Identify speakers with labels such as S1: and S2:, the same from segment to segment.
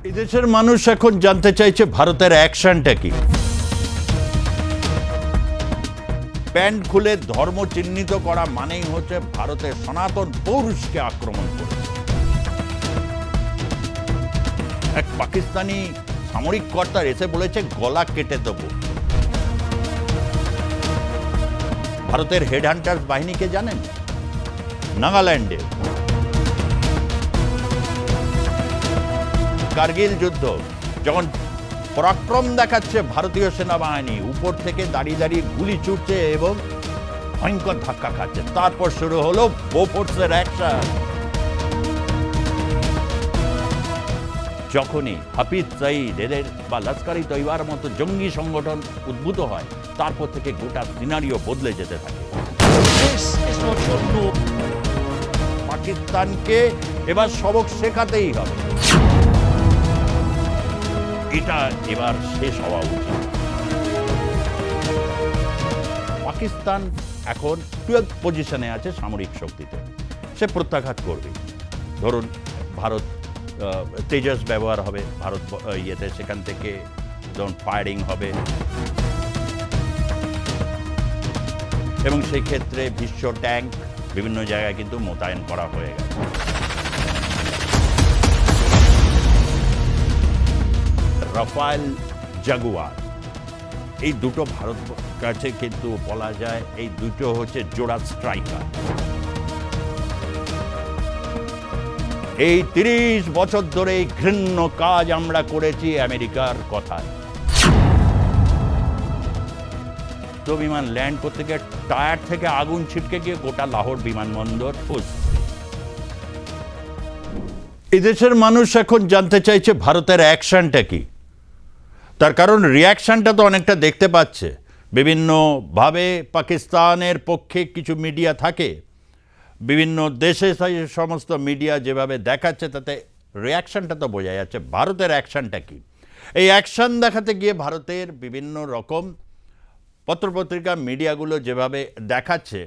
S1: এদেশের মানুষ এখন জানতে চাইছে ভারতের অ্যাকশনটা কি। প্যান্ট খুলে ধর্ম চিহ্নিত করা মানেই হচ্ছে ভারতের সনাতন পৌরুষকে আক্রমণ করেছে। এক পাকিস্তানি সামরিক কর্তার এসে বলেছে গলা কেটে দেব। ভারতের হেড হান্টার বাহিনীকে জানেন? নাগাল্যান্ডে কার্গিল যুদ্ধ যখন পরাক্রম দেখাচ্ছে ভারতীয় সেনাবাহিনী, উপর থেকে দাঁড়িয়ে দাঁড়িয়ে গুলি ছুটছে এবং ভয়ঙ্কর ধাক্কা খাচ্ছে, তারপর শুরু হলো বোফোর্সের অ্যাকশন। যখনই হাফিজ সঈদ এদের বা লস্কর-ই তৈবার মতো জঙ্গি সংগঠন উদ্ভূত হয়, তারপর থেকে গোটা সিনারিও বদলে যেতে থাকে। পাকিস্তানকে এবার সবক শেখাতেই হবে, এটা এবার শেষ হওয়া উচিত। পাকিস্তান এখন 12th পজিশনে আছে সামরিক শক্তিতে, সে প্রত্যাঘাত করবে। ধরুন ভারত তেজস ব্যবহার হবে ভারত ইয়েতে, সেখান থেকে ধরুন ফায়ারিং হবে এবং সেই ক্ষেত্রে বিশ্ব ট্যাঙ্ক বিভিন্ন জায়গায় কিন্তু মোতায়েন করা হয়ে গেছে। রাফায়েল, জাগুয়ার, এই দুটো ভারত কাছে কিন্তু বলা যায় এই দুটো হচ্ছে জোড়া স্ট্রাইকার। এই 30 বছর ধরে এই ঘৃণ্য কাজ আমরা করেছি আমেরিকার কথায়। তো বিমান ল্যান্ড করতে গিয়ে টায়ার থেকে আগুন ছিটকে গিয়ে গোটা লাহোর বিমানবন্দর ফুসছে। এদেশের মানুষ এখন জানতে চাইছে ভারতের অ্যাকশনটা কি। তার কারণ রিয়াকশনটা তো অনেকটা দেখতে পাচ্ছে। বিভিন্নভাবে পাকিস্তানের পক্ষে কিছু মিডিয়া থাকে, বিভিন্ন দেশে সমস্ত মিডিয়া যেভাবে দেখাচ্ছে তাতে রিয়াকশনটা তো বোঝা যাচ্ছে। ভারতের অ্যাকশনটা কি? এই অ্যাকশন দেখাতে গিয়ে ভারতের বিভিন্ন রকম পত্রপত্রিকা মিডিয়াগুলো যেভাবে দেখাচ্ছে,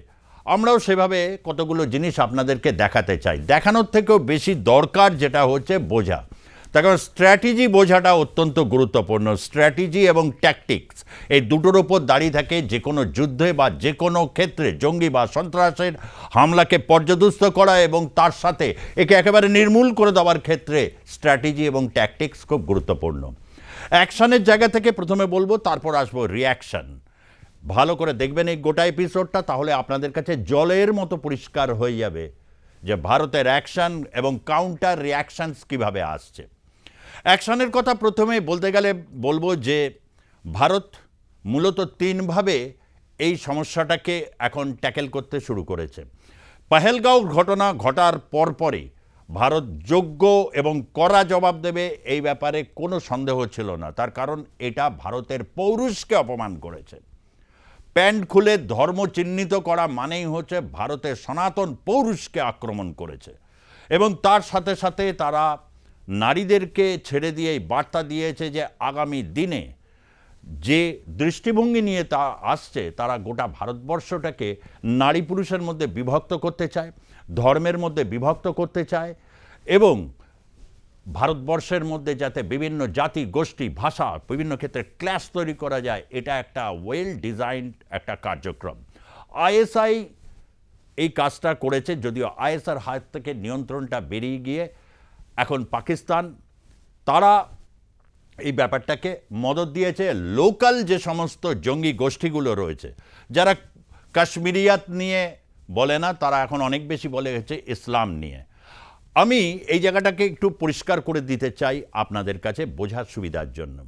S1: আমরাও সেভাবে কতগুলো জিনিস আপনাদেরকে দেখাতে চাই। দেখানোর থেকেও বেশি দরকার যেটা হচ্ছে বোঝা। তার কারণ স্ট্র্যাটেজি বোঝাটা অত্যন্ত গুরুত্বপূর্ণ। স্ট্র্যাটেজি এবং ট্যাকটিক্স এই দুটোর ওপর দাঁড়িয়ে থাকে যে কোনো যুদ্ধে বা যে কোনো ক্ষেত্রে জঙ্গি বা সন্ত্রাসের হামলাকে পর্যদস্ত করা এবং তার সাথে একে একেবারে নির্মূল করে দেওয়ার ক্ষেত্রে স্ট্র্যাটেজি এবং ট্যাকটিক্স খুব গুরুত্বপূর্ণ। অ্যাকশনের জায়গা থেকে প্রথমে বলবো, তারপর আসবো রিয়াকশন। ভালো করে দেখবেন এই গোটা এপিসোডটা, তাহলে আপনাদের কাছে জলের মতো পরিষ্কার হয়ে যাবে যে ভারতের অ্যাকশন এবং কাউন্টার রিয়াকশনস কীভাবে আসছে। অ্যাকশনের কথা প্রথমে বলতে গেলে বলবো যে ভারত মূলত তিনভাবে এই সমস্যাটাকে এখন ট্যাকেল করতে শুরু করেছে। পহেলগাঁও ঘটনা ঘটার পরপরই ভারত যোগ্য এবং কড়া জবাব দেবে, এই ব্যাপারে কোনো সন্দেহ ছিল না। তার কারণ এটা ভারতের পৌরুষকে অপমান করেছে। প্যান্ট খুলে ধর্ম চিহ্নিত করা মানেই হচ্ছে ভারতের সনাতন পৌরুষকে আক্রমণ করেছে এবং তার সাথে সাথে তারা নারীদেরকে ছেড়ে দিয়ে বার্তা দিয়েছে যে আগামী দিনে যে দৃষ্টিভঙ্গি নিয়ে তা আসছে, তারা গোটা ভারতবর্ষটাকে নারী পুরুষের মধ্যে বিভক্ত করতে চায়, ধর্মের মধ্যে বিভক্ত করতে চায় এবং ভারতবর্ষের মধ্যে যাতে বিভিন্ন জাতি গোষ্ঠী ভাষা বিভিন্ন ক্ষেত্রে ক্ল্যাশ তৈরি করা যায়, এটা একটা ওয়েল ডিজাইনড একটা কার্যক্রম। আইএসআই এই কাজটা করেছে, যদিও আইএসআর হাত থেকে নিয়ন্ত্রণটা বেরিয়ে গিয়ে এখন পাকিস্তান তারা এই ব্যাপারটাকে মদত দিয়েছে। লোকাল যে সমস্ত জঙ্গি গোষ্ঠীগুলো রয়েছে, যারা কাশ্মীরিয়াত নিয়ে বলে না, তারা এখন অনেক বেশি বলে হচ্ছে ইসলাম নিয়ে। আমি এই জায়গাটাকে একটু পরিষ্কার করে দিতে চাই আপনাদের কাছে বোঝার সুবিধার জন্য।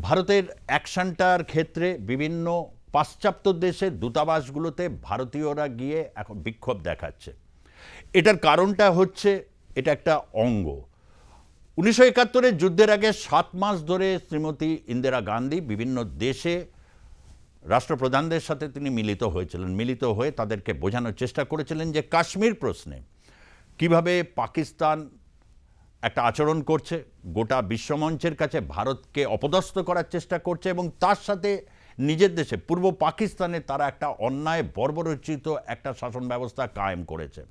S1: ভারতের অ্যাকশনটার ক্ষেত্রে বিভিন্ন পাশ্চাত্য দেশের দূতাবাসগুলোতে ভারতীয়রা গিয়ে এখন বিক্ষোভ দেখাচ্ছে। এটার কারণটা হচ্ছে এটা একটা অঙ্গ। 1971-এর যুদ্ধের আগে 7 মাস ধরে শ্রীমতী ইন্দিরা গান্ধী বিভিন্ন দেশে রাষ্ট্রপ্রধানদের সাথে তিনি মিলিত হয়েছিলেন। মিলিত হয়ে তাদেরকে বোঝানোর চেষ্টা করেছিলেন যে কাশ্মীর প্রশ্নে কিভাবে পাকিস্তান একটা আচরণ করছে, গোটা বিশ্বমঞ্চের কাছে ভারতকে অপদস্থ করার চেষ্টা করছে এবং তার সাথে নিজের দেশে পূর্ব পাকিস্তানে তারা একটা অন্যায় বর্বরচিত একটা শাসন ব্যবস্থা কায়েম করেছে।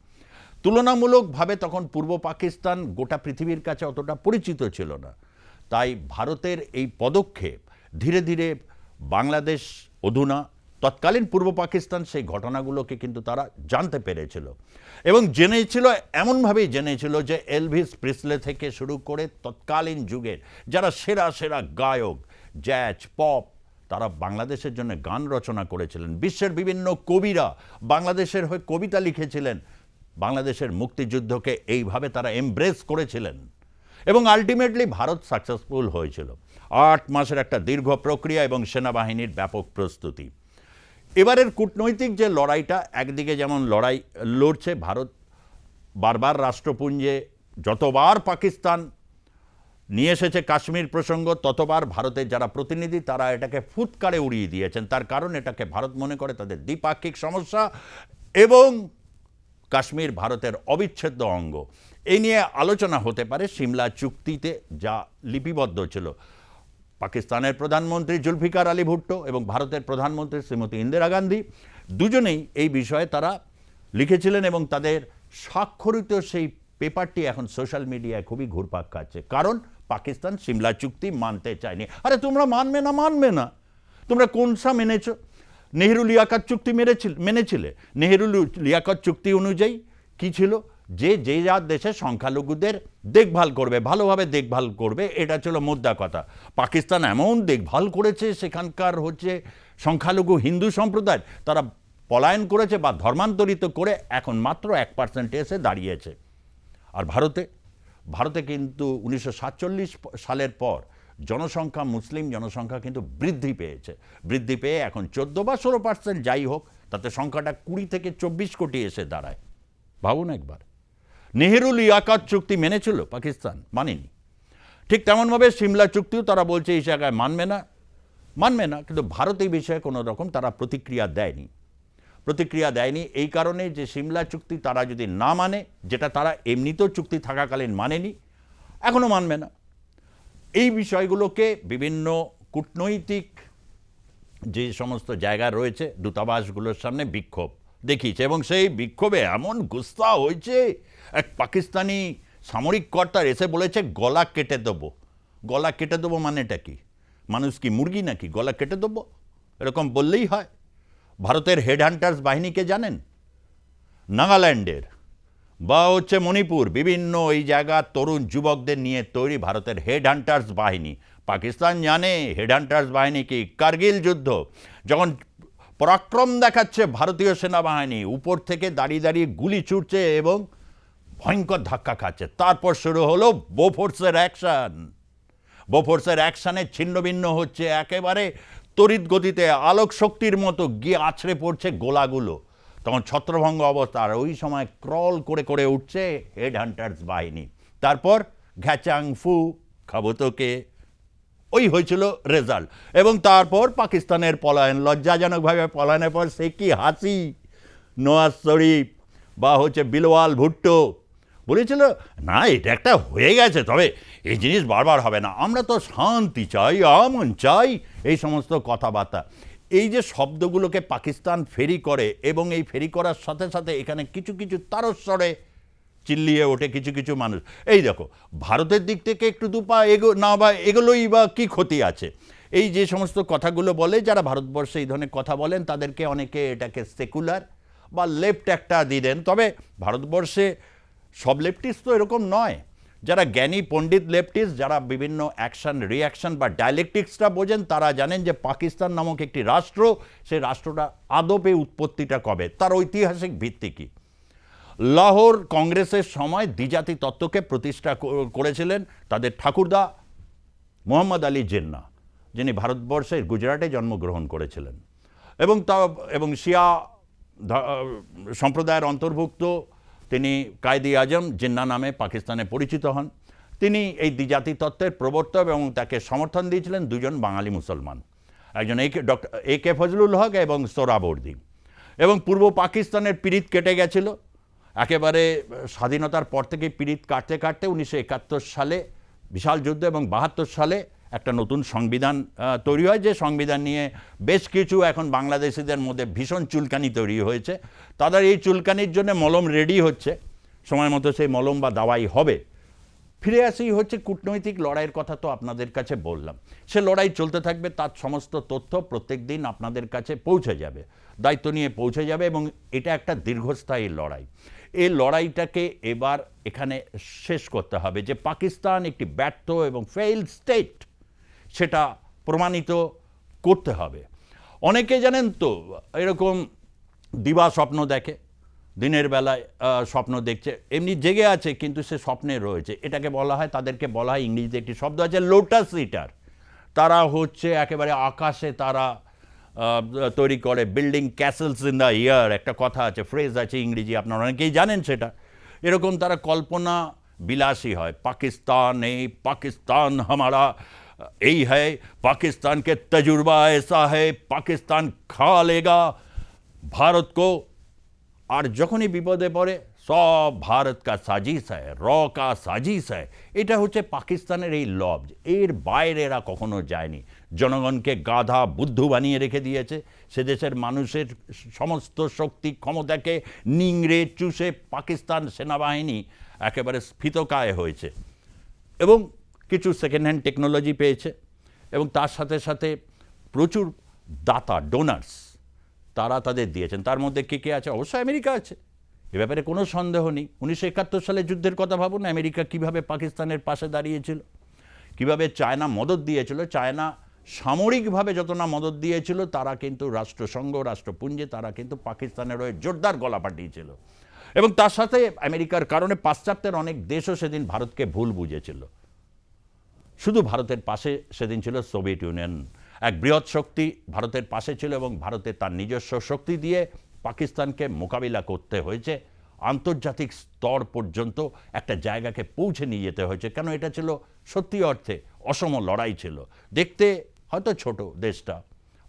S1: তুলনামূলকভাবে তখন পূর্ব পাকিস্তান গোটা পৃথিবীর কাছে অতটা পরিচিত ছিল না। তাই ভারতের এই পদক্ষেপ ধীরে ধীরে বাংলাদেশ, অধুনা তৎকালীন পূর্ব পাকিস্তান, সেই ঘটনাগুলোকে কিন্তু তারা জানতে পেরেছিল এবং জেনেছিল, এমনভাবেই জেনেছিল যে এলভিস প্রিসলে থেকে শুরু করে তৎকালীন যুগের যারা সেরা সেরা গায়ক, জ্যাজ, পপ, তারা বাংলাদেশের জন্য গান রচনা করেছিলেন। বিশ্বের বিভিন্ন কবিরা বাংলাদেশের হয়ে কবিতা লিখেছিলেন, বাংলাদেশের মুক্তিযুদ্ধকে এইভাবে তারা এমব্রেস করেছিলেন এবং আলটিমেটলি ভারত সাকসেসফুল হয়েছিল। 8 মাসের একটা দীর্ঘ প্রক্রিয়া এবং সেনাবাহিনীর ব্যাপক প্রস্তুতি। এবারের কূটনৈতিক যে লড়াইটা, একদিকে যেমন লড়াই লড়ছে ভারত বারবার রাষ্ট্রপুঞ্জে, যতবার পাকিস্তান নিয়ে এসেছে কাশ্মীর প্রসঙ্গ, ততবার ভারতের যারা প্রতিনিধি তারা এটাকে ফুৎকারে উড়িয়ে দিয়েছেন। তার কারণ এটাকে ভারত মনে করে তাদের দ্বিপাক্ষিক সমস্যা এবং কাশ্মীর ভারতের অবিচ্ছেদ্য অঙ্গ। এই নিয়ে আলোচনা হতে পারে সিমলা চুক্তিতে যা লিপিবদ্ধ ছিল। পাকিস্তানের প্রধানমন্ত্রী জুলফিকার আলী ভুট্টো এবং ভারতের প্রধানমন্ত্রী শ্রীমতী ইন্দিরা গান্ধী দুজনেই এই বিষয়ে তারা লিখেছিলেন এবং তাদের স্বাক্ষরিত সেই পেপারটি এখন সোশ্যাল মিডিয়ায় খুবই ঘুরপাক খাচ্ছে। কারণ পাকিস্তান সিমলা চুক্তি মানতে চায়নি। আরে তোমরা মানবে না, তোমরা কোনসা মেনেছ? নেহেরু লিয়াকত চুক্তি মেনেছিলে। নেহেরু লিয়াকত চুক্তি অনুযায়ী কি ছিল? যে যার দেশে সংখ্যালঘুদের দেখভাল করবে, ভালোভাবে দেখভাল করবে, এটা ছিল মোদ্দা কথা। পাকিস্তান এমন দেখভাল করেছে সেখানকার সংখ্যালঘু হিন্দু সম্প্রদায়, তারা পলায়ন করেছে বা ধর্মান্তরিত করে এখন মাত্র 1% এসে দাঁড়িয়েছে। আর ভারতে কিন্তু 1947 সালের পর জনসংখ্যা, মুসলিম জনসংখ্যা কিন্তু বৃদ্ধি পেয়ে এখন 14 বা 16% যাই হোক, তাতে সংখ্যাটা 20 থেকে 24 কোটি এসে দাঁড়ায়। ভাবুন একবার, নেহেরু লিয়াকত চুক্তি মেনেছিল পাকিস্তান? মানেনি। ঠিক তেমনভাবে সিমলা চুক্তিও তারা বলছে এই জায়গায় মানবে না, কিন্তু ভারত এই বিষয়ে কোনো রকম তারা প্রতিক্রিয়া দেয়নি। এই কারণে যে সিমলা চুক্তি তারা যদি না মানে, যেটা তারা এমনিতেও চুক্তি থাকাকালীন মানেনি, এখনও মানবে না। এই বিষয়গুলোকে বিভিন্ন কূটনৈতিক যে সমস্ত জায়গা রয়েছে, দূতাবাসগুলোর সামনে বিক্ষোভ দেখিয়েছে এবং সেই বিক্ষোভে এমন গুস্সা হয়েছে, এক পাকিস্তানি সামরিক কর্তার এসে বলেছে গলা কেটে দেবো। মানেটা কি? মানুষ কি মুরগি নাকি? গলা কেটে দেবো এরকম বললেই হয়? ভারতের হেড হান্টার্স বাহিনীকে জানেন? নাগাল্যান্ডের বা মণিপুর, বিভিন্ন এই জায়গা তরুণ যুবকদের নিয়ে তৈরি ভারতের হেড হান্টার্স বাহিনী। পাকিস্তান জানে হেড হান্টার্স বাহিনী কি? কার্গিল যুদ্ধ যখন পরাক্রম দেখাচ্ছে ভারতীয় সেনাবাহিনী, উপর থেকে দাঁড়িয়ে গুলি ছুটছে এবং ভয়ঙ্কর ধাক্কা খাচ্ছে, তারপর শুরু হলো বোফোর্সের অ্যাকশানে ছিন্নভিন্ন হচ্ছে, একেবারে তড়িৎ গতিতে আলোক শক্তির মতো গিয়ে আছড়ে পড়ছে গোলাগুলো। তখন ছত্রভঙ্গ অবস্থা, আর ওই সময় ক্রল করে উঠছে হেড হান্টার্স বাহিনী। তারপর ঘ্যাচাং ফু, খাবো তোকে, ওই হয়েছিল রেজাল্ট। এবং তারপর পাকিস্তানের পলায়ন, লজ্জাজনকভাবে পলায়নের পর সে কি হাসি! নওয়াজ শরীফ বা বিলওয়াল ভুট্টো বলেছিল, না এটা একটা হয়ে গেছে, তবে এই জিনিস বারবার হবে না, আমরা তো শান্তি চাই, আমন চাই, এই সমস্ত কথাবার্তা। এই যে শব্দগুলোকে পাকিস্তান ফেরি করে এবং এই ফেরি করার সাথে সাথে এখানে কিছু তারস্বরে চিল্লিয়ে ওঠে কিছু মানুষ। এই দেখো, ভারতের দিক থেকে একটু দুপা এগোলোই বা কী ক্ষতি আছে? এই যে সমস্ত কথাগুলো বলে যারা ভারতবর্ষে এই ধরনের কথা বলেন, তাদেরকে অনেকে এটাকে সেকুলার বা লেফট একটা দিয়ে দেন। তবে ভারতবর্ষে সব লেফটিস্ট তো এরকম নয়। যারা জ্ঞানী পণ্ডিত লেফটিস্ট, যারা বিভিন্ন অ্যাকশন রিয়াকশন বা ডায়ালেকটিক্সটা বোঝেন, তারা জানেন যে পাকিস্তান নামক একটি রাষ্ট্র, সেই রাষ্ট্রটা আদপে উৎপত্তিটা কবে, তার ঐতিহাসিক ভিত্তি কী। লাহোর কংগ্রেসের সময় দ্বিজাতি তত্ত্বকে প্রতিষ্ঠা করেছিলেন তাদের ঠাকুরদা মোহাম্মদ আলী জিন্নাহ, যিনি ভারতবর্ষের গুজরাটে জন্মগ্রহণ করেছিলেন এবং শিয়া সম্প্রদায়ের অন্তর্ভুক্ত তিনি কায়েদ-ই আজম জিন্নাহ নামে পাকিস্তানে পরিচিত হন। তিনি এই দ্বিজাতি তত্ত্বের প্রবর্তক এবং তাকে সমর্থন দিয়েছিলেন দুজন বাঙালি মুসলমান, একজন ডক্টর A.K. ফজলুল হক এবং সোহরাওয়ার্দী। এবং পূর্ব পাকিস্তানের পীড়িত কেটে গেছিল একেবারে স্বাধীনতার পর থেকে। পীড়িত কাটতে 1971 সালে বিশাল যুদ্ধ এবং 72 সালে একটা নতুন সংবিধান তৈরি হয়, যে সংবিধান নিয়ে বেশ কিছু এখন বাংলাদেশিদের মধ্যে ভীষণ চুলকানি তৈরি হয়েছে। তাদের এই চুলকানির জন্য মলম রেডি হচ্ছে। সময় মতো সেই মলম বা দাওয়াই হবে। ফিরে আসি হচ্ছে কূটনৈতিক লড়াইয়ের কথা তো আপনাদের কাছে বললাম, সে লড়াই চলতে থাকবে, তার সমস্ত তথ্য প্রত্যেক দিন আপনাদের কাছে পৌঁছে যাবে, দায়িত্ব নিয়ে পৌঁছে যাবে, এবং এটা একটা দীর্ঘস্থায়ী লড়াই। এই লড়াইটাকে এবার এখানে শেষ করতে হবে যে পাকিস্তান একটি ব্যর্থ এবং ফেইল্ড স্টেট, সেটা প্রমাণিত করতে হবে। অনেকে জানেন তো এরকম দিবা স্বপ্ন দেখে, দিনের বেলায় স্বপ্ন দেখছে, এমনি জেগে আছে কিন্তু সে স্বপ্নে রয়েছে, এটাকে বলা হয়, তাদেরকে বলা হয়, ইংরেজিতে একটি শব্দ আছে লোটাস ইটার। তারা হচ্ছে একেবারে আকাশে তারা তৈরি করে, building castles in the year, একটা কথা আছে, ফ্রেজ আছে ইংরেজি, আপনারা অনেকেই জানেন সেটা। এরকম তারা কল্পনা বিলাসী হয়, পাকিস্তান এই পাকিস্তান হামারা এই হ্যায়, পাকিস্তান কে তजुर्बा ऐसा है, পাকিস্তান খা লেগা ভারত কো। আর যখনই বিপদে পড়ে সব ভারত কা সাজিশ হয়, র কা সাজিশ হয়। এটা হচ্ছে পাকিস্তানের এই লফজ, এর বাইরে এরা কখনো যায়নি। জনগণকে গাধা বুদ্ধু বানিয়ে রেখে দিয়েছে, সে দেশের মানুষের সমস্ত শক্তি ক্ষমতাকে নিংড়ে চুষে পাকিস্তান সেনাবাহিনী একেবারে স্ফীতকায় হয়েছে, এবং কিছু সেকেন্ড হ্যান্ড টেকনোলজি পেয়েছে, এবং তার সাথে সাথে প্রচুর দাতা ডোনার্স তারা তাদের দিয়েছেন। তার মধ্যে কে কে আছে? অবশ্যই আমেরিকা আছে, এ ব্যাপারে কোনো সন্দেহ নেই। 1971 সালের যুদ্ধের কথা ভাবুন, আমেরিকা কিভাবে পাকিস্তানের পাশে দাঁড়িয়েছিল, কিভাবে চায়না মদত দিয়েছিল। চায়না সামরিকভাবে যত না মদত দিয়েছিল, তারা কিন্তু রাষ্ট্রসংঘ রাষ্ট্রপুঞ্জে তারা কিন্তু পাকিস্তানের হয়ে জোরদার গলা পাঠিয়েছিল, এবং তার সাথে আমেরিকার কারণে পাশ্চাত্যের অনেক দেশও সেদিন ভারতকে ভুল বুঝেছিল। শুধু ভারতের পাশে সেদিন ছিল সোভিয়েত ইউনিয়ন, এক বৃহৎ শক্তি ভারতের পাশে ছিল, এবং ভারতে তার নিজস্ব শক্তি দিয়ে পাকিস্তানকে মোকাবিলা করতে হয়েছে, আন্তর্জাতিক স্তর পর্যন্ত একটা জায়গাকে পৌঁছে নিয়ে যেতে হয়েছে। কেন? এটা ছিল সত্যি অর্থে অসম লড়াই ছিল। দেখতে হয়তো ছোট দেশটা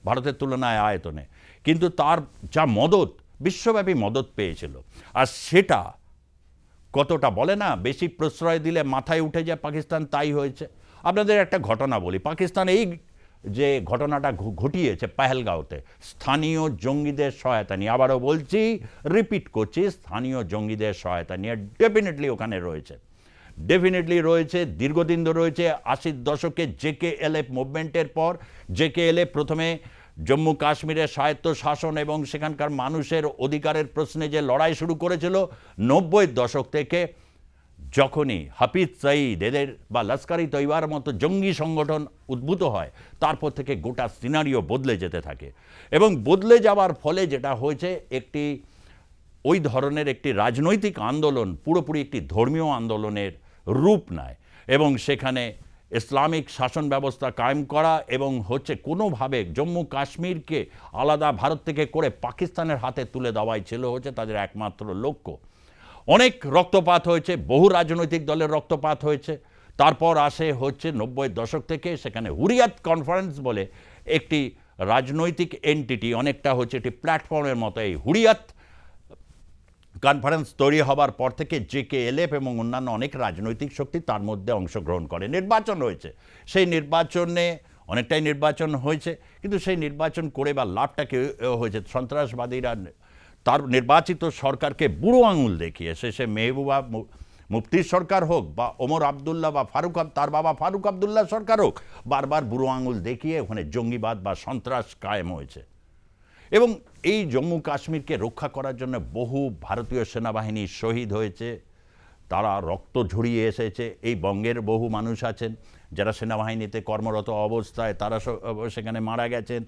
S1: ভারতের তুলনায় আয়তনে, কিন্তু তার যা মদত, বিশ্বব্যাপী মদত পেয়েছিল, আর সেটা কতটা বলে না, বেশি প্রশ্রয় দিলে মাথায় উঠে যায় পাকিস্তান, তাই হয়েছে। আপনাদের একটা ঘটনা বলি, পাকিস্তান এই যে ঘটনাটা ঘটিয়েছে পেহেলগাঁওতে, স্থানীয় জঙ্গিদের সহায়তা নিয়ে, আবারও বলছি, রিপিট করছি, স্থানীয় জঙ্গিদের সহায়তা নিয়ে ডেফিনেটলি ওখানে রয়েছে, ডেফিনেটলি রয়েছে, দীর্ঘদিন ধরে রয়েছে। 80-র দশকে JKLF মুভমেন্টের পর, JKLF প্রথমে জম্মু কাশ্মীরের স্বায়ত্ত শাসন এবং সেখানকার মানুষের অধিকারের প্রশ্নে যে লড়াই শুরু করেছিল 90-র দশক থেকে, যখনই হাফিজ সঈদ এদের বা লস্কর-ই তৈবার মতো জঙ্গি সংগঠন উদ্ভূত হয়, তারপর থেকে গোটা সিনারিও বদলে যেতে থাকে, এবং বদলে যাওয়ার ফলে যেটা হয়েছে, একটি ওই ধরনের একটি রাজনৈতিক আন্দোলন পুরোপুরি একটি ধর্মীয় আন্দোলনের রূপ নেয়, এবং সেখানে ইসলামিক শাসন ব্যবস্থা কায়েম করা এবং হচ্ছে কোনোভাবে জম্মু কাশ্মীরকে আলাদা ভারত থেকে করে পাকিস্তানের হাতে তুলে দেওয়াই ছিল হচ্ছে তাদের একমাত্র লক্ষ্য। অনেক রক্তপাত হয়েছে, বহু রাজনৈতিক দলের রক্তপাত হয়েছে। তারপর আসে হচ্ছে 90-র দশক থেকে, সেখানে হুরিয়াত কনফারেন্স বলে একটি রাজনৈতিক এন্টিটি, অনেকটা হচ্ছে একটি প্ল্যাটফর্মের মতো, এই হুরিয়াত কনফারেন্স তৈরি হবার পর থেকে JKLF এবং অন্যান্য অনেক রাজনৈতিক শক্তি তার মধ্যে অংশগ্রহণ করে। নির্বাচন হয়েছে, সেই নির্বাচনে অনেকটাই নির্বাচন হয়েছে, কিন্তু সেই নির্বাচন করে বা লাভটা কি হয়েছে? সন্ত্রাসবাদীরা তার নির্বাচিত সরকারকে বুড়ো আঙুল দেখিয়ে, সে মেহবুবা মুফতির সরকার হোক বা ওমর আবদুল্লাহ বা তার বাবা ফারুক আবদুল্লাহ সরকার হোক, বারবার বুড়ো আঙুল দেখিয়ে ওখানে জঙ্গিবাদ বা সন্ত্রাস কায়েম হয়েছে। এবং এই জম্মু কাশ্মীরকে রক্ষা করার জন্য বহু ভারতীয় সেনাবাহিনী শহীদ হয়েছে, তারা রক্ত ঝরিয়ে এসেছে। এই বঙ্গের বহু মানুষ আছেন যারা সেনাবাহিনীতে কর্মরত অবস্থায় তারা সেখানে মারা গেছেন,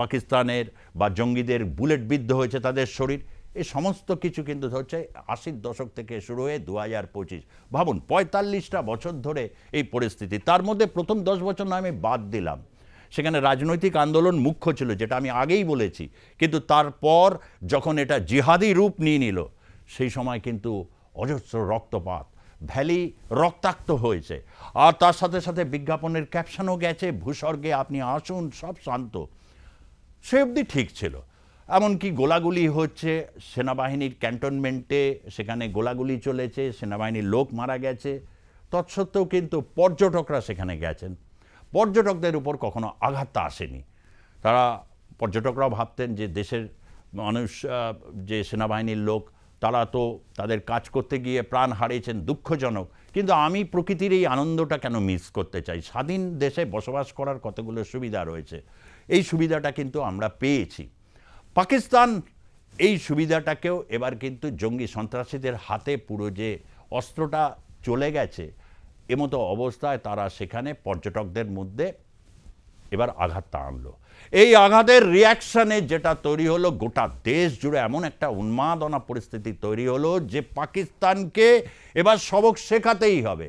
S1: পাকিস্তানের বা জঙ্গিদের বুলেট বিদ্ধ হয়েছে তাদের শরীর। এই সমস্ত কিছু কিন্তু হচ্ছে 80-র দশক থেকে শুরু হয়ে 2025, ভাবুন 45টা বছর ধরে এই পরিস্থিতি। তার মধ্যে প্রথম 10 বছর না আমি বাদ দিলাম, সেখানে রাজনৈতিক আন্দোলন মুখ্য ছিল, যেটা আমি আগেই বলেছি, কিন্তু তারপর যখন এটা জিহাদি রূপ নিয়ে নিল, সেই সময় কিন্তু অজস্র রক্তপাত, ভ্যালি রক্তাক্ত হয়েছে, আর তার সাথে সাথে বিজ্ঞাপনের ক্যাপশনও গেছে, ভূস্বর্গে আপনি আসুন, সব শান্ত। সে অবধি ঠিক ছিল, এমনকি গোলাগুলি হচ্ছে সেনাবাহিনীর ক্যান্টনমেন্টে, সেখানে গোলাগুলি চলেছে, সেনাবাহিনীর লোক মারা গেছে। তৎসত্ত্বেও কিন্তু পর্যটকরা সেখানে গেছেন, পর্যটকদের উপর কখনো আঘাতটা আসেনি। তারা পর্যটকরাও ভাবতেন যে দেশের মানুষ, যে সেনাবাহিনীর লোক তারা তো তাদের কাজ করতে গিয়ে প্রাণ হারিয়েছেন, দুঃখজনক। কিন্তু আমি প্রকৃতির এই আনন্দটা কেন মিস করতে চাই? স্বাধীন দেশে বসবাস করার কতগুলো সুবিধা রয়েছে, এই সুবিধাটা কিন্তু আমরা পেয়েছি। পাকিস্তান এই সুবিধাটাকেও এবার কিন্তু জঙ্গি সন্ত্রাসীদের হাতে পুরো যে অস্ত্রটা চলে গেছে, এমতো অবস্থায় তারা সেখানে পর্যটকদের মধ্যে এবার আঘাতটা আনলো। এই আঘাতের রিয়াকশানে যেটা তৈরি হলো, গোটা দেশ জুড়ে এমন একটা উন্মাদনা পরিস্থিতি তৈরি হলো যে পাকিস্তানকে এবার সবক শেখাতেই হবে।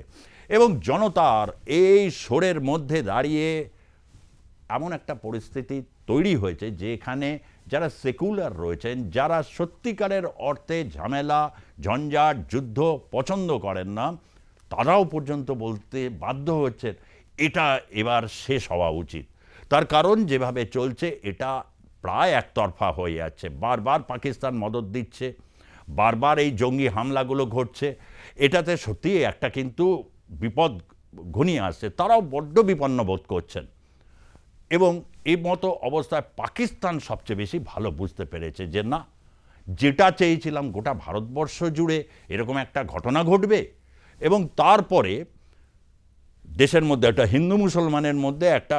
S1: এবং জনতার এই সোরের মধ্যে দাঁড়িয়ে এমন একটা পরিস্থিতি তৈরি হয়েছে যেখানে যারা সেকুলার রয়েছেন, যারা সত্যিকারের অর্থে ঝামেলা, ঝঞ্ঝাট, যুদ্ধ পছন্দ করেন না, তারাও পর্যন্ত বলতে বাধ্য হচ্ছেন এটা এবার শেষ হওয়া উচিত। তার কারণ যেভাবে চলছে এটা প্রায় একতরফা হয়ে যাচ্ছে। বারবার পাকিস্তান মদদ দিচ্ছে, বারবার এই জঙ্গি হামলাগুলো ঘটছে। এটাতে সত্যিই একটা কিন্তু বিপদ ঘনিয়ে আসছে। তারাও বড্ড বিপন্ন বোধ করছেন। এবং এই মতো অবস্থায় পাকিস্তান সবচেয়ে বেশি ভালো বুঝতে পেরেছে যে না, যেটা চেয়েছিলাম গোটা ভারতবর্ষ জুড়ে এরকম একটা ঘটনা ঘটবে এবং তারপরে দেশের মধ্যে একটা হিন্দু মুসলমানের মধ্যে একটা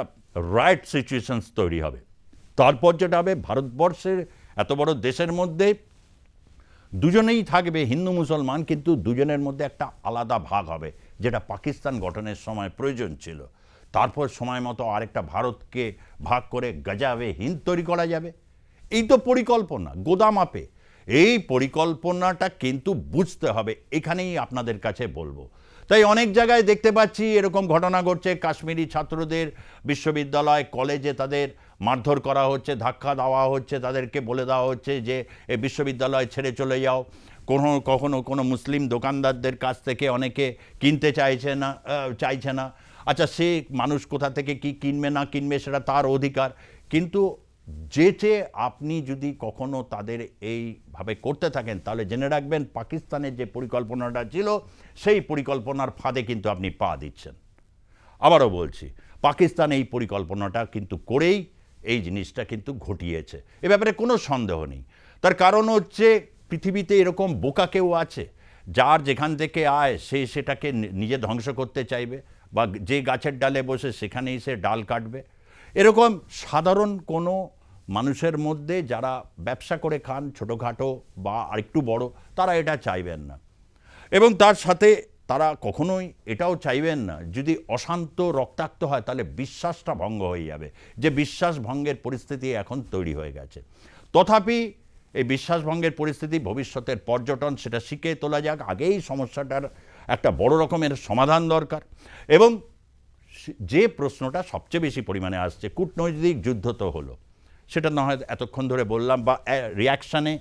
S1: রাইট সিচুয়েশনস তৈরি হবে। তারপর যেটা হবে, ভারতবর্ষের এত বড় দেশের মধ্যে দুজনেই থাকবে হিন্দু মুসলমান, কিন্তু দুজনের মধ্যে একটা আলাদা ভাগ হবে, যেটা পাকিস্তান গঠনের সময় প্রয়োজন ছিল। তারপর সময় মতো আরেকটা ভারতকে ভাগ করে গজাবে হিন্দ তৈরি করা যাবে। এই তো পরিকল্পনা গোদামাপে। এই পরিকল্পনাটা কিন্তু বুঝতে হবে, এখানেই আপনাদের কাছে বলবো। তাই অনেক জায়গায় দেখতে পাচ্ছি এরকম ঘটনা ঘটছে, কাশ্মীরি ছাত্রদের বিশ্ববিদ্যালয় কলেজে তাদের মারধর করা হচ্ছে, ধাক্কা দেওয়া হচ্ছে, তাদেরকে বলে দেওয়া হচ্ছে যে এই বিশ্ববিদ্যালয় ছেড়ে চলে যাও। কখনো কোনো মুসলিম দোকানদারদের কাছ থেকে অনেকে কিনতে চাইছে না। আচ্ছা, সে মানুষ কোথা থেকে কি কিনবে না কিনবে সেটা তার অধিকার, কিন্তু যেচে আপনি যদি কখনো তাদের এইভাবে করতে থাকেন তাহলে জেনে রাখবেন পাকিস্তানের যে পরিকল্পনাটা ছিল সেই পরিকল্পনার ফাঁদে কিন্তু আপনি পা দিচ্ছেন। আবারও বলছি, পাকিস্তান এই পরিকল্পনাটা কিন্তু করেই এই জিনিসটা কিন্তু ঘটিয়েছে, এ ব্যাপারে কোনো সন্দেহ নেই। তার কারণ হচ্ছে পৃথিবীতে এরকম বোকা কেউ আছে যার যেখান থেকে আয় সে সেটাকে নিজে ধ্বংস করতে চাইবে, বা যে গাছের ডালে বসে সেখানেই সে ডাল কাটবে। এরকম সাধারণ কোনো মানুষের মধ্যে যারা ব্যবসা করে খান ছোটোখাটো বা আরেকটু বড়, তারা এটা চাইবেন না। এবং তার সাথে তারা কখনোই এটাও চাইবেন না যদি অশান্ত রক্তাক্ত হয় তাহলে বিশ্বাসটা ভঙ্গ হয়ে যাবে, যে বিশ্বাস ভঙ্গের পরিস্থিতি এখন তৈরি হয়ে গেছে। তথাপি এই বিশ্বাস ভঙ্গের পরিস্থিতি ভবিষ্যতের পর্যটন সেটা শিখে তোলা যাক, আগেই সমস্যাটার একটা বড় রকমের সমাধান দরকার। এবং যে প্রশ্নটা সবচেয়ে বেশি পরিমাণে আসছে, কূটনৈতিক যুদ্ধ তো হলো, সেটা না হয় এতক্ষণ ধরে বললাম, বা রিয়াকশানে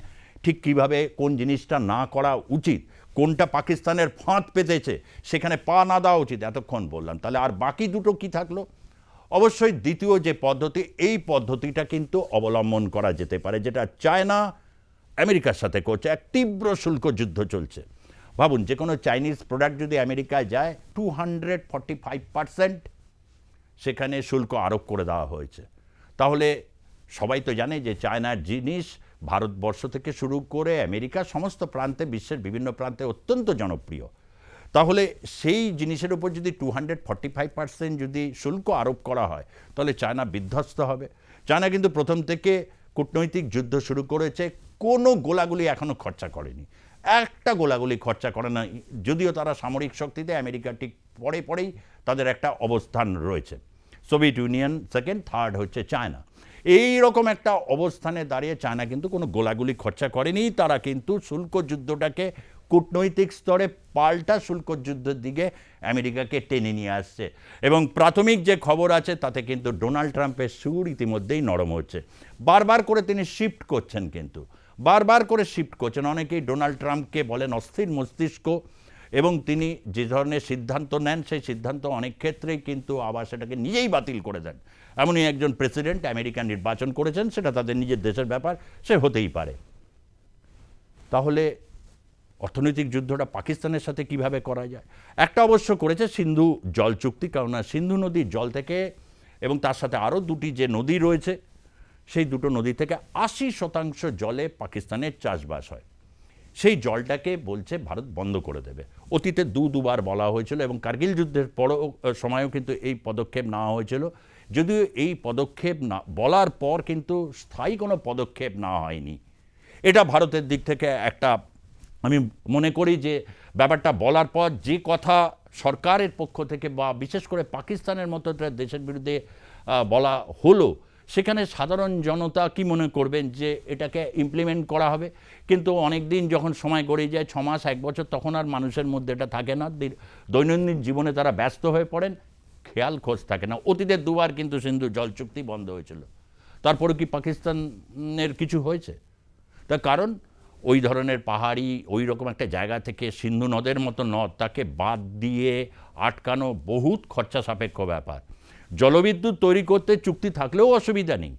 S1: ঠিক কীভাবে কোন জিনিসটা না করা উচিত, কোনটা পাকিস্তানের ফাঁদ পেতেছে সেখানে পা না দেওয়া উচিত, এতক্ষণ বললাম। তাহলে আর বাকি দুটো কি থাকলো? অবশ্যই দ্বিতীয় যে পদ্ধতি, এই পদ্ধতিটা কিন্তু অবলম্বন করা যেতে পারে, যেটা চায়না আমেরিকার সাথে করছে। এক তীব্র শুল্ক যুদ্ধ চলছে। ভাবুন, যে কোনো চাইনিজ প্রোডাক্ট যদি আমেরিকায় যায় 245% সেখানে শুল্ক আরোপ করে দেওয়া হয়েছে। তাহলে সবাই তো জানে যে চায়নার জিনিস ভারতবর্ষ থেকে শুরু করে আমেরিকা সমস্ত প্রান্তে, বিশ্বের বিভিন্ন প্রান্তে অত্যন্ত জনপ্রিয়। তাহলে সেই জিনিসের উপর যদি 245% যদি শুল্ক আরোপ করা হয় তাহলে চায়না বিধ্বস্ত হবে। চায়না কিন্তু প্রথম থেকে কূটনৈতিক যুদ্ধ শুরু করেছে, কোনো গোলাগুলি এখনও খরচা করেনি, একটা গোলাগুলি খরচা করে না, যদিও তারা সামরিক শক্তিতে আমেরিকা ঠিক পরেই তাদের একটা অবস্থান রয়েছে। সোভিয়েত ইউনিয়ন সেকেন্ড, থার্ড হচ্ছে চায়না। এই রকম একটা অবস্থানে দাঁড়িয়ে চায়না কিন্তু কোনো গোলাগুলি খরচা করেনি। তারা কিন্তু শুল্ক যুদ্ধটাকে কূটনৈতিক স্তরে পাল্টা শুল্ক যুদ্ধের দিকে আমেরিকাকে টেনে নিয়ে আসছে। এবং প্রাথমিক যে খবর আছে তাতে কিন্তু ডোনাল্ড ট্রাম্পের সুর ইতিমধ্যেই নরম হচ্ছে। বারবার করে তিনি শিফট করছেন, কিন্তু বারবার করে শিফট করছেন। অনেকেই ডোনাল্ড ট্রাম্পকে বলেন অস্থির মস্তিষ্ক, এবং তিনি যে ধরনের সিদ্ধান্ত নেন সেই সিদ্ধান্ত অনেক ক্ষেত্রেই কিন্তু আবার সেটাকে নিজেই বাতিল করে দেন। এমনই একজন প্রেসিডেন্ট আমেরিকা নির্বাচন করেছেন, সেটা তাদের নিজের দেশের ব্যাপার, সে হতেই পারে। তাহলে অর্থনৈতিক যুদ্ধটা পাকিস্তানের সাথে কিভাবে করা যায়? একটা অবশ্য করেছে, সিন্ধু জল চুক্তি, কেননা সিন্ধু নদীর জল থেকে এবং তার সাথে আরও দুটি যে নদী রয়েছে সেই দুটো নদী থেকে 80% জলে পাকিস্তানের চাষবাস হয়। সেই জলটাকে বলছে ভারত বন্ধ করে দেবে। অতীতে দুবার বলা হয়েছিল এবং কার্গিল যুদ্ধের পরও সময়ও কিন্তু এই পদক্ষেপ নেওয়া হয়েছিল, যদিও এই পদক্ষেপ না বলার পর কিন্তু স্থায়ী কোনো পদক্ষেপ নেওয়া হয়নি। এটা ভারতের দিক থেকে একটা, আমি মনে করি যে ব্যাপারটা বলার পর যে কথা সরকারের পক্ষ থেকে বা বিশেষ করে পাকিস্তানের মতো একটা দেশের বিরুদ্ধে বলা হলো, সেখানে সাধারণ জনতা কি মনে করবেন যে এটাকে ইমপ্লিমেন্ট করা হবে, কিন্তু অনেক দিন যখন সময় গড়িয়ে যায়, 6 মাস 1 বছর, তখন আর মানুষের মধ্যে এটা থাকে না। দৈনন্দিন জীবনে তারা ব্যস্ত হয়ে পড়েন, খেয়াল খোঁজ থাকে না। অতীতে দুবার কিন্তু সিন্ধু জল চুক্তি বন্ধ হয়েছিল, তারপরে কি পাকিস্তানের কিছু হয়েছে? তার কারণ ওই ধরনের পাহাড়ি ওই রকম একটা জায়গা থেকে সিন্ধু নদের মতো নদ, তাকে বাদ দিয়ে আটকানো বহুত খরচা সাপেক্ষ ব্যাপার। জলবিদ্যুৎ তৈরি করতে চুক্তি থাকলেও অসুবিধা নেই,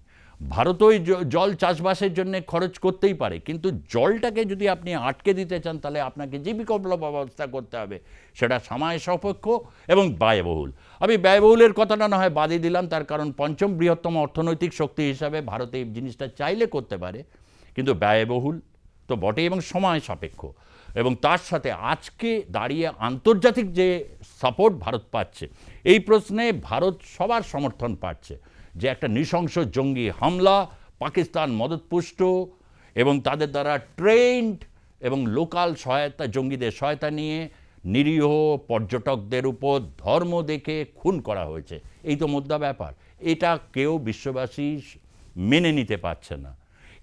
S1: ভারত ওই জল চাষবাসের জন্য খরচ করতেই পারে, কিন্তু জলটাকে যদি আপনি আটকে দিতে চান তাহলে আপনাকে যে বিকল্প ব্যবস্থা করতে হবে, সেটা সময় সাপেক্ষ এবং ব্যয়বহুল। আমি ব্যয়বহুলের কথাটা না হয় বাদই দিলাম, তার কারণ পঞ্চম বৃহত্তম অর্থনৈতিক শক্তি হিসাবে ভারত এই জিনিসটা চাইলে করতে পারে, কিন্তু ব্যয়বহুল তো বটে এবং সময় সাপেক্ষ। এবং তার সাথে আজকে দাঁড়িয়ে আন্তর্জাতিক যে সাপোর্ট ভারত পাচ্ছে, এই প্রশ্নে ভারত সবার সমর্থন পাচ্ছে যে একটা নৃশংস জঙ্গি হামলা, পাকিস্তান মদতপুষ্ট এবং তাদের দ্বারা ট্রেন্ড এবং লোকাল সহায়তা, জঙ্গিদের সহায়তা নিয়ে নিরীহ পর্যটকদের উপর ধর্ম দেখে খুন করা হয়েছে। এই তো মোদ্দা ব্যাপার। এটা কেউ বিশ্ববাসী মেনে নিতে পারছে না।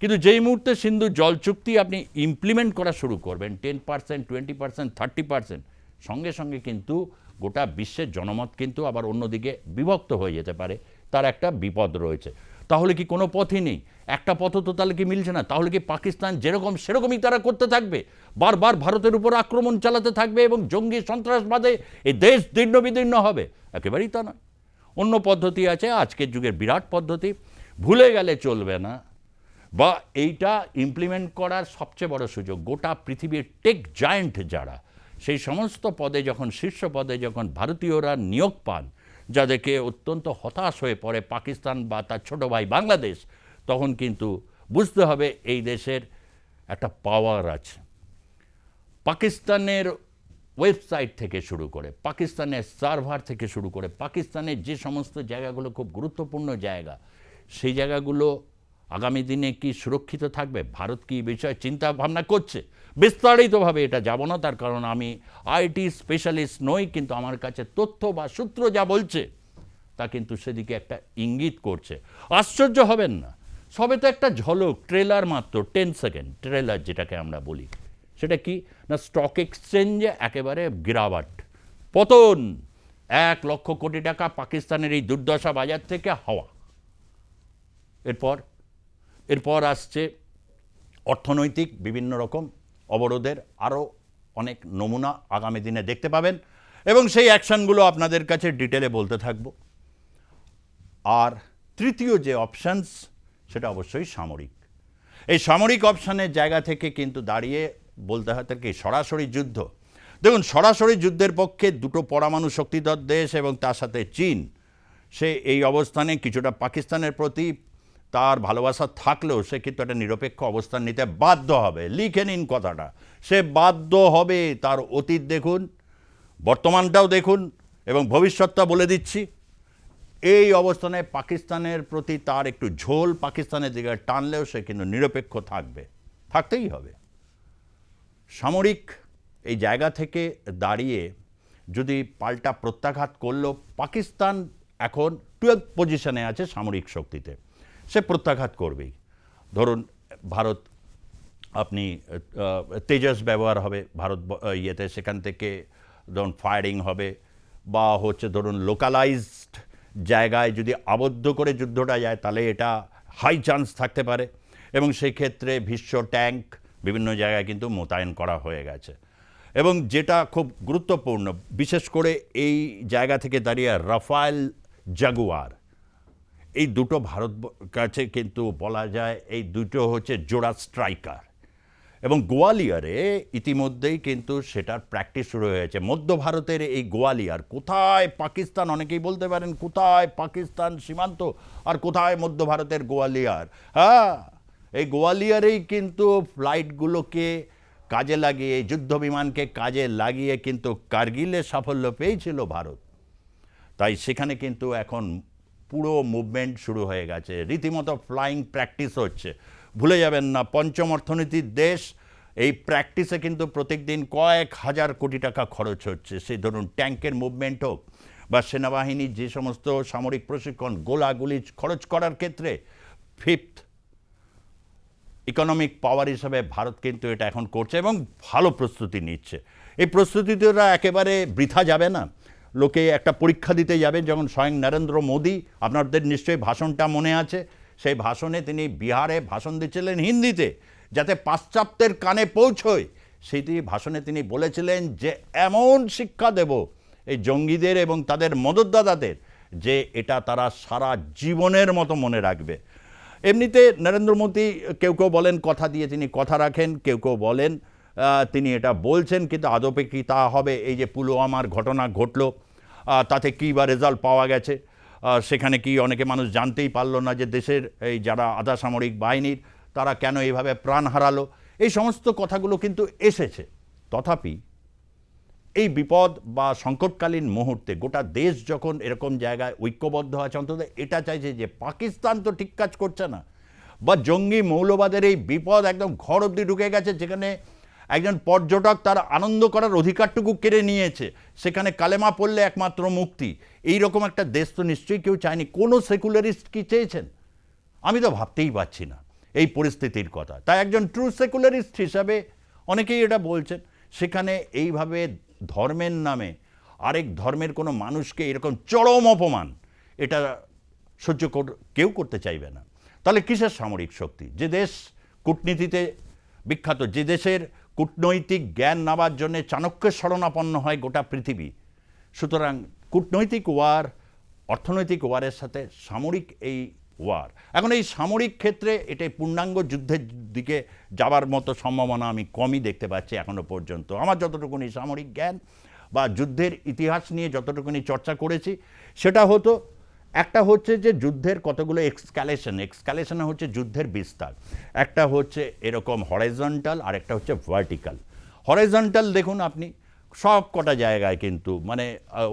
S1: কিন্তু যেই মুহূর্তে সিন্ধু জল চুক্তি আপনি ইমপ্লিমেন্ট করা শুরু করবেন 10%, 20%, 30%, সঙ্গে সঙ্গে কিন্তু গোটা বিশ্বের জনমত কিন্তু আবার অন্যদিকে বিভক্ত হয়ে যেতে পারে, তার একটা বিপদ রয়েছে। তাহলে কি কোনো পথই নেই? একটা পথ তো তাহলে কি মিলছে না? তাহলে কি পাকিস্তান যেরকম সেরকমই তারা করতে থাকবে, বারবার ভারতের উপর আক্রমণ চালাতে থাকবে এবং জঙ্গি সন্ত্রাসবাদে এই দেশ দীর্ণ বিদীর্ণ হবে? একেবারেই তা নয়। অন্য পদ্ধতি আছে, আজকের যুগের বিরাট পদ্ধতি, ভুলে গেলে চলবে না, বা এইটা ইমপ্লিমেন্ট করার সবচেয়ে বড় সুযোগ। গোটা পৃথিবীর টেক জায়ান্ট যারা, সেই সমস্ত পদে যখন, শীর্ষ পদে যখন ভারতীয়রা নিয়োগ পান, যাদেরকে অত্যন্ত হতাশ হয়ে পড়ে পাকিস্তান বা তার ছোট ভাই বাংলাদেশ, তখন কিন্তু বুঝতে হবে এই দেশের একটা পাওয়ার আছে। পাকিস্তানের ওয়েবসাইট থেকে শুরু করে, পাকিস্তানের সার্ভার থেকে শুরু করে, পাকিস্তানের যে সমস্ত জায়গাগুলো খুব গুরুত্বপূর্ণ জায়গা, সেই জায়গাগুলো আগামী দিনে কি সুরক্ষিত থাকবে? ভারত কি এই বিষয়ে চিন্তা ভাবনা করছে? বিস্তারিতভাবে এটা যাব না, তার কারণ আমি আইটি স্পেশালিস্ট নই, কিন্তু আমার কাছে তথ্য বা সূত্র যা বলছে তা কিন্তু সেদিকে একটা ইঙ্গিত করছে। আশ্চর্য হবেন না, সবে তো একটা ঝলক, ট্রেলার মাত্র, 10 সেকেন্ড ট্রেলার যেটাকে আমরা বলি, সেটা কি না, স্টক এক্সচেঞ্জে একেবারে গিরাওয়াট, পতন, 1 লক্ষ কোটি টাকা পাকিস্তানের এই দুর্দশা বাজার থেকে হাওয়া। এরপর আসছে অর্থনৈতিক বিভিন্ন রকম অবরোধের আরও অনেক নমুনা আগামী দিনে দেখতে পাবেন, এবং সেই অ্যাকশনগুলো আপনাদের কাছে ডিটেলে বলতে থাকব। আর তৃতীয় যে অপশানস, সেটা অবশ্যই সামরিক। এই সামরিক অপশানের জায়গা থেকে কিন্তু দাঁড়িয়ে বলতে হয় তার কি সরাসরি যুদ্ধ। দেখুন, সরাসরি যুদ্ধের পক্ষে দুটো পরমাণু শক্তিধর দেশ এবং তার সাথে চীন, সে এই অবস্থানে কিছুটা পাকিস্তানের প্রতি তার ভালোবাসা থাকলেও সে কিন্তু একটা নিরপেক্ষ অবস্থান নিতে বাধ্য হবে। লিখে নিন কথাটা, সে বাধ্য হবে। তার অতীত দেখুন, বর্তমানটাও দেখুন এবং ভবিষ্যৎটা বলে দিচ্ছি। এই অবস্থানে পাকিস্তানের প্রতি তার একটু ঝোল পাকিস্তানের দিকে টানলেও সে কিন্তু নিরপেক্ষ থাকবে, থাকতেই হবে। সামরিক এই জায়গা থেকে দাঁড়িয়ে যদি পাল্টা প্রত্যাঘাত করলো, পাকিস্তান এখন 12th পজিশনে আছে সামরিক শক্তিতে, সে প্রত্যাঘাত করবেই। ধরুন ভারত, আপনি তেজস ব্যবহার হবে ভারত ইয়েতে, সেখান থেকে ধরুন ফায়ারিং হবে, বা হচ্ছে ধরুন লোকালাইজড জায়গায় যদি আবদ্ধ করে যুদ্ধটা যায় তাহলে এটা হাই চান্স থাকতে পারে, এবং সেই ক্ষেত্রে ভীষ্ম ট্যাঙ্ক বিভিন্ন জায়গায় কিন্তু মোতায়েন করা হয়ে গেছে। এবং যেটা খুব গুরুত্বপূর্ণ, বিশেষ করে এই জায়গা থেকে দাঁড়িয়ে রাফায়েল, জাগুয়ার, এই দুটো ভারত কাছে কিন্তু বলা যায় এই দুটো হচ্ছে জোড়া স্ট্রাইকার। এবং গোয়ালিয়রে ইতিমধ্যেই কিন্তু সেটার প্র্যাকটিস শুরু হয়েছে। মধ্য ভারতের এই গোয়ালিয়র, কোথায় পাকিস্তান, অনেকেই বলতে পারেন কোথায় পাকিস্তান সীমান্ত আর কোথায় মধ্য ভারতের গোয়ালিয়র। হ্যাঁ, এই গোয়ালিয়রেই কিন্তু ফ্লাইটগুলোকে কাজে লাগিয়ে, যুদ্ধ বিমানকে কাজে লাগিয়ে কিন্তু কার্গিলে সাফল্য পেয়েছিল ভারত। তাই সেখানে কিন্তু এখন পুরো মুভমেন্ট শুরু হয়ে গেছে, রীতিমতো ফ্লাইং প্র্যাকটিস হচ্ছে। ভুলে যাবেন না, পঞ্চম অর্থনীতির দেশ, এই প্র্যাকটিসে কিন্তু প্রত্যেকদিন কয়েক হাজার কোটি টাকা খরচ হচ্ছে। সেই ধরুন ট্যাঙ্কের মুভমেন্ট হোক বা সেনাবাহিনীর যে সমস্ত সামরিক প্রশিক্ষণ, গোলাগুলি খরচ করার ক্ষেত্রে ফিফথ ইকোনমিক পাওয়ার হিসাবে ভারত কিন্তু এটা এখন করছে এবং ভালো প্রস্তুতি নিচ্ছে। এই প্রস্তুতিটা একেবারে বৃথা যাবে না। লোকে একটা পরীক্ষা দিতে যাবে, যখন স্বয়ং নরেন্দ্র মোদী, আপনাদের নিশ্চয়ই ভাষণটা মনে আছে, সেই ভাষণে তিনি বিহারে ভাষণ দিচ্ছিলেন হিন্দিতে, যাতে পাশ্চাত্যের কানে পৌঁছয়। সেইটি ভাষণে তিনি বলেছিলেন যে এমন শিক্ষা দেব এই জঙ্গিদের এবং তাদের মদতদাতাদের যে এটা তারা সারা জীবনের মতো মনে রাখবে। এমনিতে নরেন্দ্র মোদী কেউ কেউ বলেন কথা দিয়ে তিনি কথা রাখেন, কেউ কেউ বলেন তিনি এটা বলছেন, কিন্তু আদপে কি তা হবে? এই যে পুলওয়ামার ঘটনা ঘটলো, তাতে কী বা রেজাল্ট পাওয়া গেছে, সেখানে কি অনেকে মানুষ জানতেই পারলো না যে দেশের এই যারা আধা সামরিক বাহিনীর তারা কেন এইভাবে প্রাণ হারালো। এই সমস্ত কথাগুলো কিন্তু এসেছে। তথাপি এই বিপদ বা সংকটকালীন মুহূর্তে গোটা দেশ যখন এরকম জায়গায় ঐক্যবদ্ধ আছে, অন্তত এটা চাইছে যে পাকিস্তান তো ঠিক কাজ করছে না, বা জঙ্গি মৌলবাদের এই বিপদ একদম ঘর অবধি ঢুকে গেছে, যেখানে একজন পর্যটক তার আনন্দ করার অধিকারটুকু কেড়ে নিয়েছে, সেখানে কালেমা পড়লে একমাত্র মুক্তি। এই রকম একটা দেশ তো নিশ্চয়ই কেউ চায়নি। কোনো সেকুলারিস্ট কি চেয়েছেন? আমি তো ভাবতেই পারছি না এই পরিস্থিতির কথা। তাই একজন ট্রু সেকুলারিস্ট হিসাবে অনেকেই এটা বলছেন, সেখানে এইভাবে ধর্মের নামে আরেক ধর্মের কোনো মানুষকে এরকম চরম অপমান, এটা সহ্য কেউ করতে চাইবে না। তাহলে কিসের সামরিক শক্তি? যে দেশ কূটনীতিতে বিখ্যাত, যে দেশের কূটনৈতিক জ্ঞান নেওয়ার জন্য চাণক্যের শরণাপন্ন হয় গোটা পৃথিবী। সুতরাং কূটনৈতিক ওয়ার, অর্থনৈতিক ওয়ারের সাথে সামরিক এই ওয়ার, এখন এই সামরিক ক্ষেত্রে এটাই পূর্ণাঙ্গ যুদ্ধের দিকে যাবার মতো সম্ভাবনা আমি কমই দেখতে পাচ্ছি এখনো পর্যন্ত। আমার যতটুকুনি সামরিক জ্ঞান বা যুদ্ধের ইতিহাস নিয়ে যতটুকুনি চর্চা করেছি, সেটা হতো, একটা হচ্ছে যে যুদ্ধের কতগুলো এক্সকালেশনে হচ্ছে যুদ্ধের বিস্তার। একটা হচ্ছে এরকম হরাইজন্টাল, আর একটা হচ্ছে ভার্টিক্যাল। হরাইজন্টাল দেখুন আপনি সব কটা জায়গায় কিন্তু, মানে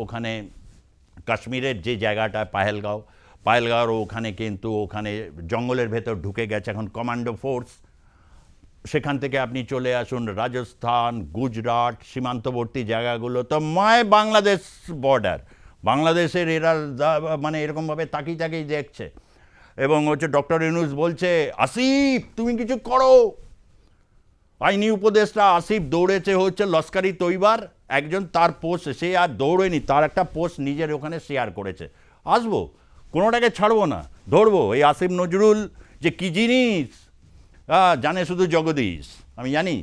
S1: ওখানে কাশ্মীরের যে জায়গাটা পাহেলগাঁওর ওখানে কিন্তু ওখানে জঙ্গলের ভেতর ঢুকে গেছে এখন কমান্ডো ফোর্স। সেখান থেকে আপনি চলে আসুন রাজস্থান, গুজরাট, সীমান্তবর্তী জায়গাগুলো, তো বাংলাদেশ বর্ডার, বাংলাদেশের এরা মানে এরকমভাবে তাকিয়ে দেখছে। এবং হচ্ছে ডক্টর ইউনূস বলছে, আসিফ তুমি কিছু করো। আইনি উপদেষ্টা আসিফ দৌড়েছে হচ্ছে লস্করি তৈবার একজন, তার পোস্ট, সে আর দৌড়েনি, তার একটা পোস্ট নিজের ওখানে শেয়ার করেছে, আসবো কোনোটাকে ছাড়বো না, ধরবো। এই আসিফ নজরুল যে কী জিনিস জানে শুধু জগদীশ, আমি জানি,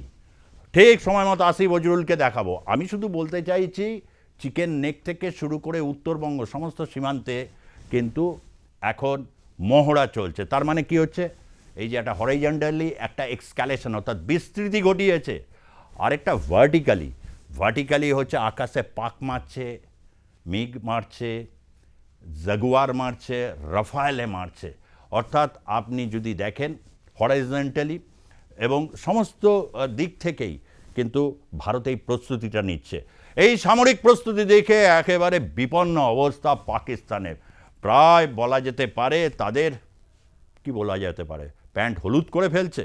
S1: ঠিক সময় মতো আসিফ নজরুলকে দেখাবো। আমি শুধু বলতে চাইছি, চিকেন নেক থেকে শুরু করে উত্তরবঙ্গ সমস্ত সীমান্তে কিন্তু এখন মহড়া চলছে। তার মানে কি হচ্ছে, এই যে একটা হরাইজন্টালি একটা এক্সক্যালেশন অর্থাৎ বিস্তৃতি ঘটিয়েছে, আরেকটা ভার্টিক্যালি হচ্ছে আকাশে পাক মারছে, মিগ মারছে, জাগুয়ার মারছে, রাফায়েলে মারছে। অর্থাৎ আপনি যদি দেখেন হরাইজন্টালি এবং সমস্ত দিক থেকেই কিন্তু ভারত এই প্রস্তুতিটা নিচ্ছে। এই সামরিক প্রস্তুতি দেখে একেবারে বিপন্ন অবস্থা পাকিস্তানের। প্রায় বলা যেতে পারে তাদের, কি বলা যেতে পারে, প্যান্ট হলুদ করে ফেলছে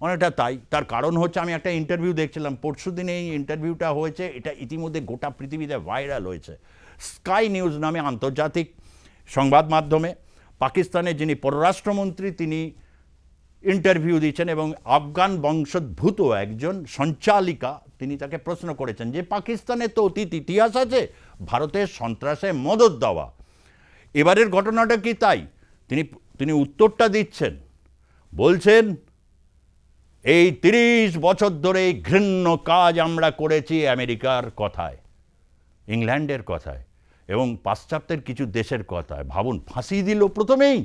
S1: অনেকটা। তাই তার কারণ হচ্ছে, আমি একটা ইন্টারভিউ দেখছিলাম পরশুদিন, এই ইন্টারভিউটা হয়েছে, এটা ইতিমধ্যে গোটা পৃথিবীতে ভাইরাল হয়েছে। স্কাই নিউজ নামে আন্তর্জাতিক সংবাদ মাধ্যমে পাকিস্তানের যিনি পররাষ্ট্রমন্ত্রী তিনি ইন্টারভিউ দিচ্ছেন, এবং আফগান বংশোদ্ভূত একজন সঞ্চালিকা তিনি তাকে প্রশ্ন করেছেন যে পাকিস্তানের তো অতীত ইতিহাস আছে ভারতের সন্ত্রাসে মদত দেওয়া, এবারের ঘটনাটা কি তাই? তিনি উত্তরটা দিচ্ছেন, বলছেন এই 30 বছর ধরে এই ঘৃণ্য কাজ আমরা করেছি আমেরিকার কথায়, ইংল্যান্ডের কথায় এবং পাশ্চাত্যের কিছু দেশের কথায়। ভাবুন, ফাঁসি দিল প্রথমেই।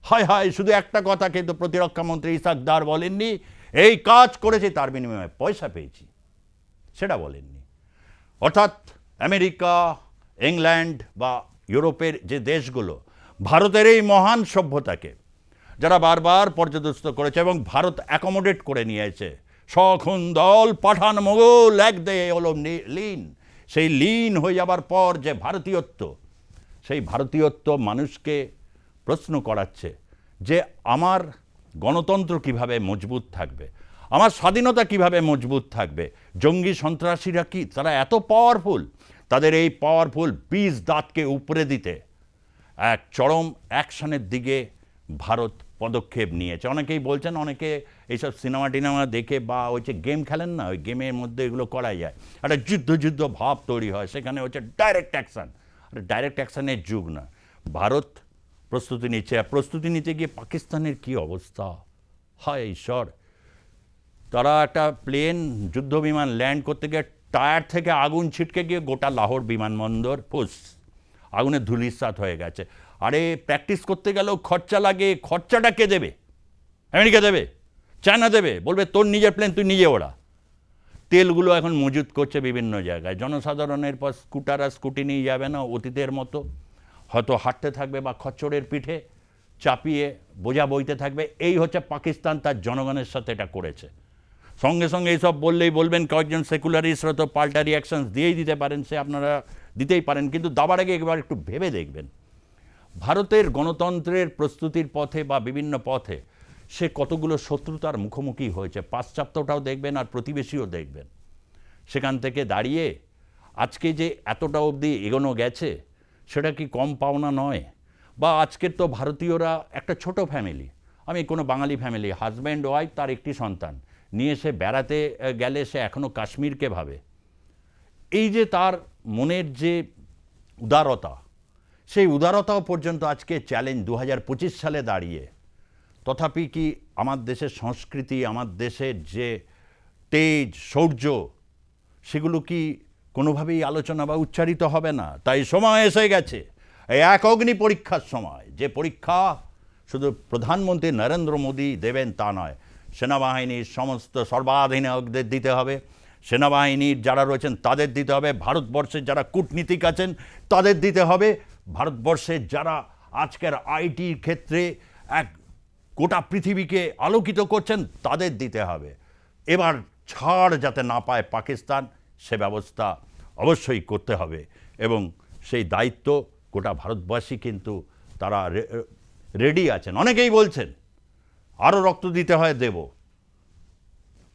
S1: হায় হায়, শুধু একটা কথা কিন্তু প্রতিরক্ষামন্ত্রী ইসাক দার বলেননি, এই কাজ করেছি তার বিনিময়ে পয়সা পেয়েছি, সেটা বলেননি। অর্থাৎ আমেরিকা, ইংল্যান্ড বা ইউরোপের যে দেশগুলো ভারতের এই মহান সভ্যতাকে যারা বারবার পর্যদস্ত করেছে এবং ভারত অ্যাকোমোডেট করে নিয়েছে, সখন দল পাঠান মোগল এক দেয়ে হলো লীন। সেই লীন হয়ে যাবার পর যে ভারতীয়ত্ব, সেই ভারতীয়ত্ব মানুষকে প্রশ্ন করাচ্ছে যে আমার গণতন্ত্র কিভাবে মজবুত থাকবে, আমার স্বাধীনতা কিভাবে মজবুত থাকবে। জঙ্গি সন্ত্রাসীরা কি তারা এত পাওয়ারফুল? তাদের এই পাওয়ারফুল বীজ দাঁতকে উপড়ে দিতে এক চরম অ্যাকশনের দিকে ভারত পদক্ষেপ নিয়েছে। অনেকেই বলছেন, অনেকে এইসব সিনেমা টিনেমা দেখে বা ওই যে গেম খেলেন না, ওই গেমের মধ্যে এগুলো করা যায়, একটা যুদ্ধ ভাব তৈরি হয়, সেখানে হচ্ছে ডাইরেক্ট অ্যাকশান। ডাইরেক্ট অ্যাকশানের যুগ না, ভারত প্রস্তুতি নিচ্ছে। প্রস্তুতি নিতে গিয়ে পাকিস্তানের কি অবস্থা, হায় ঈশ্বর! তারা একটা প্লেন যুদ্ধ বিমান ল্যান্ড করতে গিয়ে টায়ার থেকে আগুন ছিটকে গিয়ে গোটা লাহোর বিমানবন্দর ফুস আগুনে ধূলিসাৎ হয়ে গেছে। আরে প্র্যাকটিস করতে গেলেও খরচা লাগে, খরচাটা কে দেবে? আমেরিকা দেবে? চায়না দেবে? বলবে তোর নিজের প্লেন, তুই নিজে ওড়া। তেলগুলো এখন মজুত করছে বিভিন্ন জায়গায়। জনসাধারণের পর স্কুটার আর স্কুটি নিয়ে যাবে না অতীতের মতো, হয়তো হাঁটতে থাকবে বা খচ্চরের পিঠে চাপিয়ে বোঝা বইতে থাকবে। এই হচ্ছে পাকিস্তান তার জনগণের সাথে এটা করেছে। সঙ্গে সঙ্গে এইসব বললেই বলবেন কয়েকজন সেকুলারিস্টরা তো পাল্টা রিয়াকশনস দিয়েই দিতে পারেন, সে আপনারা দিতেই পারেন, কিন্তু দাবার আগে একবার একটু ভেবে দেখবেন ভারতের গণতন্ত্রের প্রস্তুতির পথে বা বিভিন্ন পথে সে কতগুলো শত্রুতার মুখোমুখি হয়েছে। পাশ্চাত্যটাও দেখবেন আর প্রতিবেশীও দেখবেন। সেখান থেকে দাঁড়িয়ে আজকে যে এতটা অবধি এগোনো গেছে, সেটা কি কম পাওনা নয়? বা আজকের তো ভারতীয়রা একটা ছোট ফ্যামিলি, আমি কোনো বাঙালি ফ্যামিলি, হাজব্যান্ড ওয়াইফ, তার একটি সন্তান নিয়ে সে বেড়াতে গেলে সে এখনও কাশ্মীরকে ভাবে। এই যে তার মনের যে উদারতা, সেই উদারতাও পর্যন্ত আজকে চ্যালেঞ্জ 2025 সালে দাঁড়িয়ে। তথাপি কি আমার দেশের সংস্কৃতি, আমার দেশের যে তেজ শৌর্য, সেগুলো কি কোনোভাবেই আলোচনা বা উচ্চারিত হবে না? তাই সময় এসে গেছে, এই এক অগ্নি পরীক্ষার সময়, যে পরীক্ষা শুধু প্রধানমন্ত্রী নরেন্দ্র মোদী দেবেন তা নয়, সেনাবাহিনীর সমস্ত সর্বাধিনায়কদের দিতে হবে, সেনাবাহিনীর যারা রয়েছেন তাদের দিতে হবে, ভারতবর্ষের যারা কূটনীতিক আছেন তাদের দিতে হবে, ভারতবর্ষের যারা আজকের আইটির ক্ষেত্রে এক গোটা পৃথিবীকে আলোকিত করছেন তাদের দিতে হবে। এবার ছাড় যাতে না পায় পাকিস্তান, সে ব্যবস্থা অবশ্যই করতে হবে। এবং সেই দায়িত্ব গোটা ভারতবাসী কিন্তু তারা রেডি আছেন। অনেকেই বলছেন আরও রক্ত দিতে হয় দেব,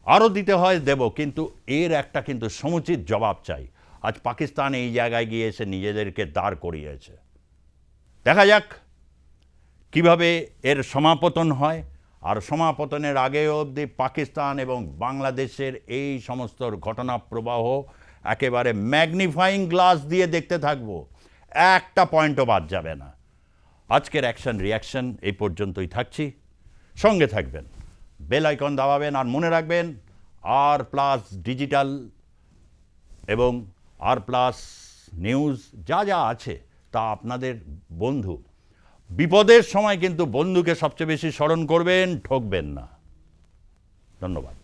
S1: আরও দিতে হয় দেব, কিন্তু এর একটা কিন্তু সমুচিত জবাব চাই। আজ পাকিস্তান এই জায়গায় গিয়ে এসে নিজেদেরকে দাঁড় করিয়েছে। দেখা যাক কিভাবে এর সমাপতন হয়। আর সমাপতনের আগে অবধি পাকিস্তান এবং বাংলাদেশের এই সমস্ত ঘটনা প্রবাহ একেবারে ম্যাগনিফাইং গ্লাস দিয়ে দেখতে থাকবো, একটা পয়েন্টও বাদ যাবে না। আজকের অ্যাকশন রিয়াকশন এই পর্যন্তই থাকছি, সঙ্গে থাকবেন, বেল আইকন দাবাবেন, আর মনে রাখবেন R+ ডিজিটাল এবং R+ নিউজ যা যা আছে তা আপনাদের বন্ধু। বিপদের সময় কিন্তু বন্ধুকে সবচেয়ে বেশি স্মরণ করবেন, ঠকবেন না। ধন্যবাদ।